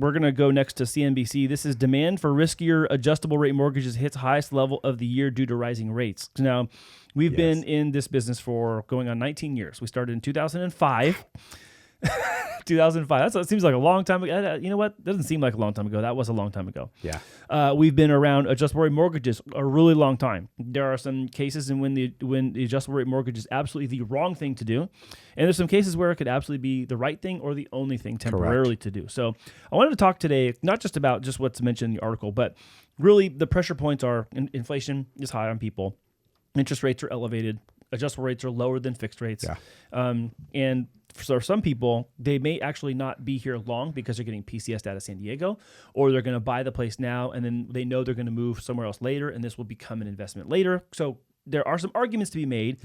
We're going to go next to CNBC. This is demand for riskier adjustable rate mortgages hits highest level of the year due to rising rates. Now, we've been in this business for going on 19 years. We started in 2005. 2005. That seems like a long time ago. You know what? Doesn't seem like a long time ago. That was a long time ago. Yeah. We've been around adjustable rate mortgages a really long time. There are some cases when the adjustable rate mortgage is absolutely the wrong thing to do, and there's some cases where it could absolutely be the right thing or the only thing temporarily to do. So I wanted to talk today not just about just what's mentioned in the article, but really the pressure points are inflation is high on people, interest rates are elevated, adjustable rates are lower than fixed rates, and for some people, they may actually not be here long because they're getting PCS'd out of San Diego, or they're going to buy the place now and then they know they're going to move somewhere else later, and this will become an investment later. So there are some arguments to be made,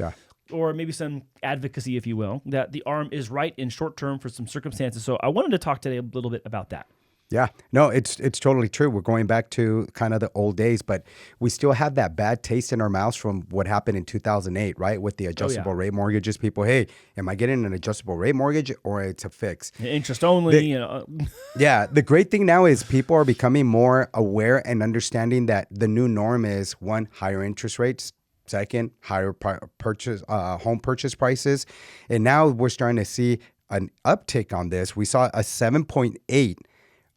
or maybe some advocacy, if you will, that the ARM is right in short term for some circumstances. So I wanted to talk today a little bit about that. Yeah, no, it's totally true. We're going back to kind of the old days, but we still have that bad taste in our mouths from what happened in 2008, right? With the adjustable rate mortgages. People, hey, am I getting an adjustable rate mortgage or it's a fix? Interest only, Yeah, the great thing now is people are becoming more aware and understanding that the new norm is, one, higher interest rates. Second, higher home purchase prices. And now we're starting to see an uptick on this. We saw a 7.8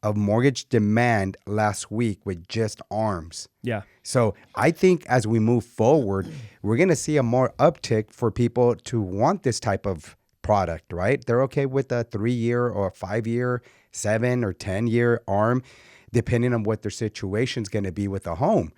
of mortgage demand last week with just ARMs. Yeah. So I think as we move forward, we're going to see a more uptick for people to want this type of product, right? They're okay with a 3-year or a 5-year, 7 or 10-year ARM, depending on what their situation is going to be with a home.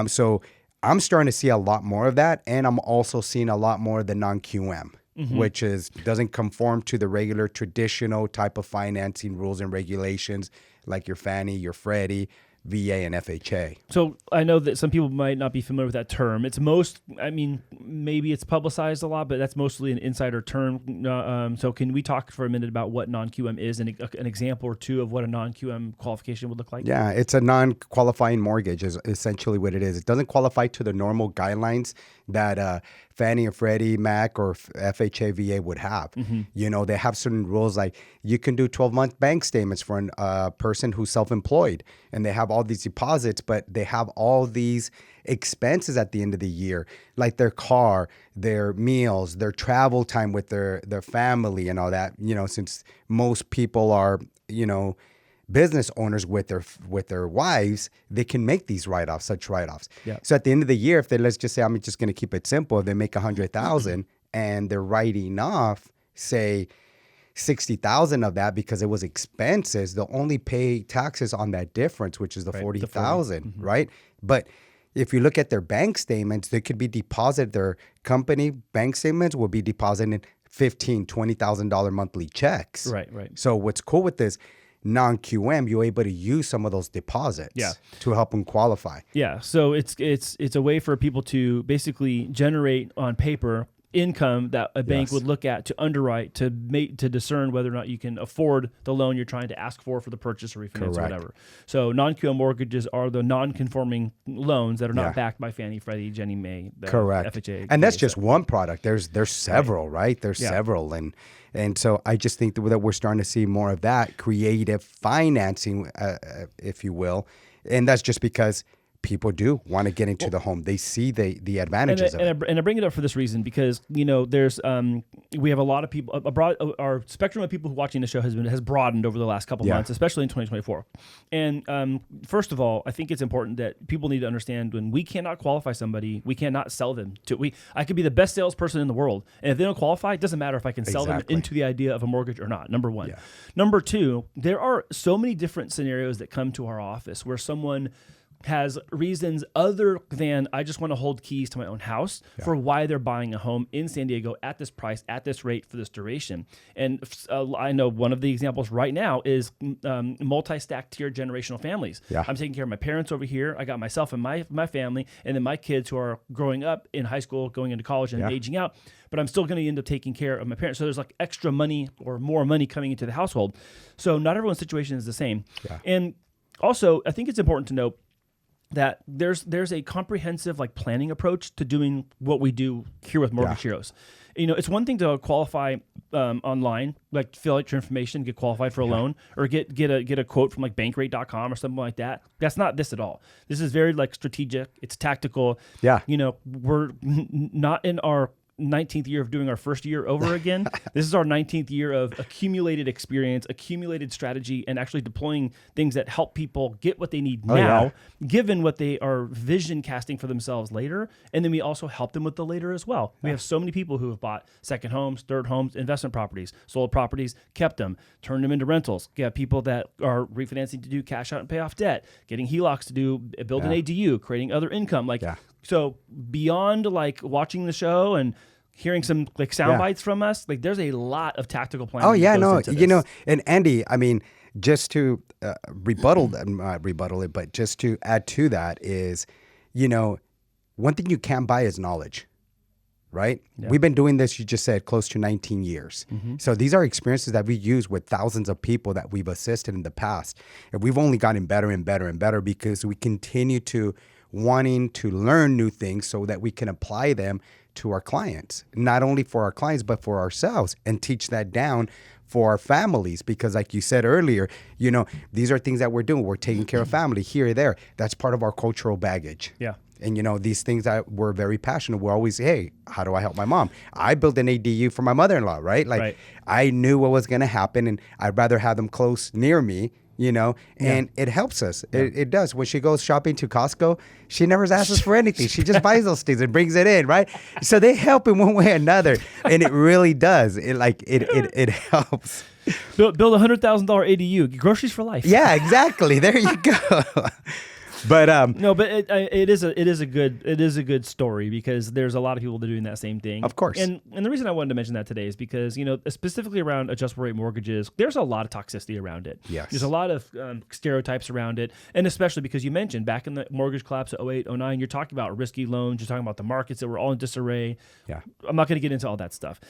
So I'm starting to see a lot more of that. And I'm also seeing a lot more of the non-QM. Which doesn't conform to the regular traditional type of financing rules and regulations like your Fannie, your Freddie, VA, and FHA. So I know that some people might not be familiar with that term. Maybe it's publicized a lot, but that's mostly an insider term. So can we talk for a minute about what non-QM is and an example or two of what a non-QM qualification would look like? Yeah, it's a non-qualifying mortgage is essentially what it is. It doesn't qualify to the normal guidelines that Fannie or Freddie Mac or FHA VA would have. You know, they have certain rules like you can do 12-month bank statements for a person who's self-employed, and they have all these deposits, but they have all these expenses at the end of the year, like their car, their meals, their travel time with their family and all that. You know, since most people are, business owners with their wives, they can make these such write-offs. Yeah. So at the end of the year, if let's just say, I'm just going to keep it simple, if they make $100,000 and they're writing off, say, $60,000 of that because it was expenses, they'll only pay taxes on that difference, which is the $40,000, right? But if you look at their bank statements, they could be deposited. Their company bank statements will be depositing $15,000, $20,000 monthly checks. Right. So what's cool with this non-QM, you're able to use some of those deposits to help them qualify. Yeah. So it's a way for people to basically generate on paper income that a bank would look at to underwrite to discern whether or not you can afford the loan you're trying to ask for the purchase or refinance or whatever. So non-QM mortgages are the non-conforming loans that are not backed by Fannie, Freddie, Ginnie Mae, FHA. And that's just one product. There's several, right? There's several. And so I just think that we're starting to see more of that creative financing, if you will. And that's just because people do want to get into the home. They see the advantages of it. And I bring it up for this reason because, there's we have a lot of people, our spectrum of people who are watching the show has broadened over the last couple months, especially in 2024. And first of all, I think it's important that people need to understand when we cannot qualify somebody, we cannot sell them to. I could be the best salesperson in the world, and if they don't qualify, it doesn't matter if I can sell them into the idea of a mortgage or not, number one. Number two, there are so many different scenarios that come to our office where someone has reasons other than I just want to hold keys to my own house for why they're buying a home in San Diego at this price, at this rate, for this duration. And I know one of the examples right now is multi-stack tier generational families. I'm taking care of my parents over here. I got myself and my family, and then my kids who are growing up in high school, going into college and aging out. But I'm still going to end up taking care of my parents. So there's like extra money or more money coming into the household. So not everyone's situation is the same. And also, I think it's important to note that there's a comprehensive planning approach to doing what we do here with Mortgage Heroes. It's one thing to qualify online, like fill out your information, get qualified for a loan, or get a quote from like bankrate.com or something like that. That's not this at all. This is very like strategic. It's tactical. Yeah. We're not in our 19th year of doing our first year over again. This is our 19th year of accumulated experience, accumulated strategy, and actually deploying things that help people get what they need now, given what they are vision casting for themselves later. And then we also help them with the later as well. We have so many people who have bought second homes, third homes, investment properties, sold properties, kept them, turned them into rentals. You have people that are refinancing to do cash out and pay off debt, getting HELOCs to build an ADU, creating other income. So beyond like watching the show and hearing some like sound bites from us, like there's a lot of tactical planning. Oh yeah, no, and Andy, I mean, just to rebuttal it, but just to add to that is, one thing you can't buy is knowledge, right? Yeah. We've been doing this, you just said, close to 19 years. Mm-hmm. So these are experiences that we use with thousands of people that we've assisted in the past. And we've only gotten better and better and better because we continue to wanting to learn new things so that we can apply them to our clients, not only for our clients, but for ourselves, and teach that down for our families. Because like you said earlier, these are things that we're doing. We're taking care of family here or there. That's part of our cultural baggage. Yeah. And, these things that we're very passionate. We're always, hey, how do I help my mom? I built an ADU for my mother-in-law, right? I knew what was going to happen, and I'd rather have them close near me, and it helps us. Yeah. It does. When she goes shopping to Costco, she never asks us for anything. She just buys those things and brings it in, right? So they help in one way or another, and it really does. It helps. Build a $100,000 ADU, groceries for life. Yeah, exactly. There you go. But it is a good story, because there's a lot of people that are doing that same thing. Of course. And the reason I wanted to mention that today is because, specifically around adjustable rate mortgages, there's a lot of toxicity around it. Yes. There's a lot of stereotypes around it. And especially because you mentioned back in the mortgage collapse of 08, 09, you're talking about risky loans. You're talking about the markets that were all in disarray. Yeah. I'm not going to get into all that stuff.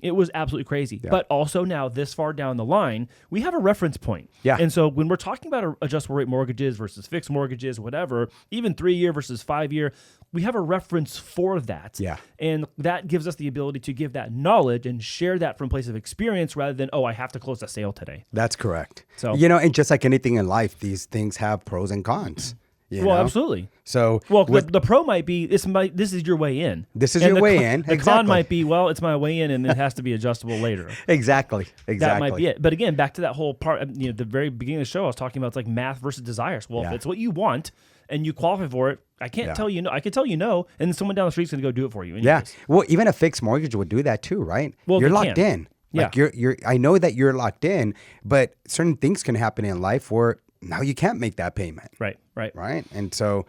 It was absolutely crazy. Yeah. But also now, this far down the line, we have a reference point. Yeah. And so when we're talking about adjustable rate mortgages versus fixed mortgages, whatever, even 3-year versus 5-year, we have a reference for that. Yeah. And that gives us the ability to give that knowledge and share that from a place of experience rather than, I have to close a sale today. That's correct. So, and just like anything in life, these things have pros and cons. Absolutely. So, the pro might be this is your way in. This is your way in. The con might be, it's my way in, and it has to be adjustable later. Exactly. That might be it. But again, back to that whole part. The very beginning of the show, I was talking about it's like math versus desires. Well, if it's what you want and you qualify for it, I can't tell you no. I can tell you no, and then someone down the street's going to go do it for you. Anyways. Yeah. Well, even a fixed mortgage would do that too, right? Well, you're locked in. Like you're. I know that you're locked in, but certain things can happen in life where now you can't make that payment. Right. And so,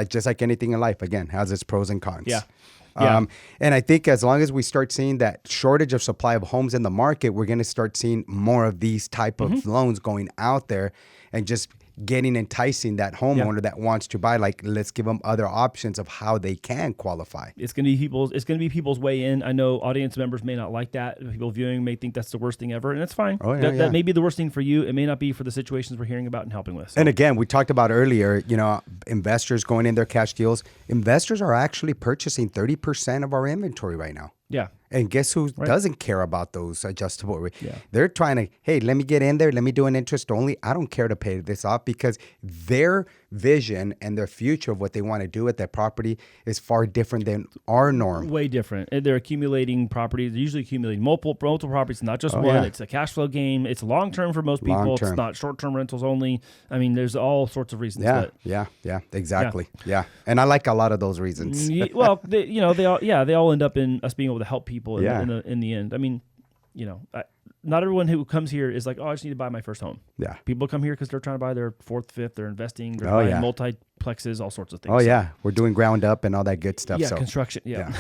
just like anything in life, again, has its pros and cons. Yeah. And I think as long as we start seeing that shortage of supply of homes in the market, we're going to start seeing more of these type of loans going out there, and just enticing that homeowner that wants to buy. Let's give them other options of how they can qualify. It's going to be people's way in. I know audience members may not like that. People viewing may think that's the worst thing ever, and it's fine. That may be the worst thing for you. It may not be for the situations we're hearing about and helping with. So. And again, we talked about earlier, investors going in their cash deals. Investors are actually purchasing 30% of our inventory right now. Yeah. And guess who doesn't care about those adjustable rates? Yeah. They're trying to, hey, let me get in there. Let me do an interest only. I don't care to pay this off, because their vision and their future of what they want to do with that property is far different than our norm. Way different. And they're accumulating properties. They're usually accumulating multiple properties, not just one. Yeah. It's a cash flow game. It's long-term for most people. Long-term. It's not short-term rentals only. I mean, there's all sorts of reasons. Yeah, exactly. Yeah. And I like a lot of those reasons. They all end up in us being able to help people in the end. I mean, not everyone who comes here is like, I just need to buy my first home. Yeah. People come here because they're trying to buy their 4th, 5th, they're investing, they're buying multiplexes, all sorts of things. We're doing ground up and all that good stuff. Yeah, construction. Yeah.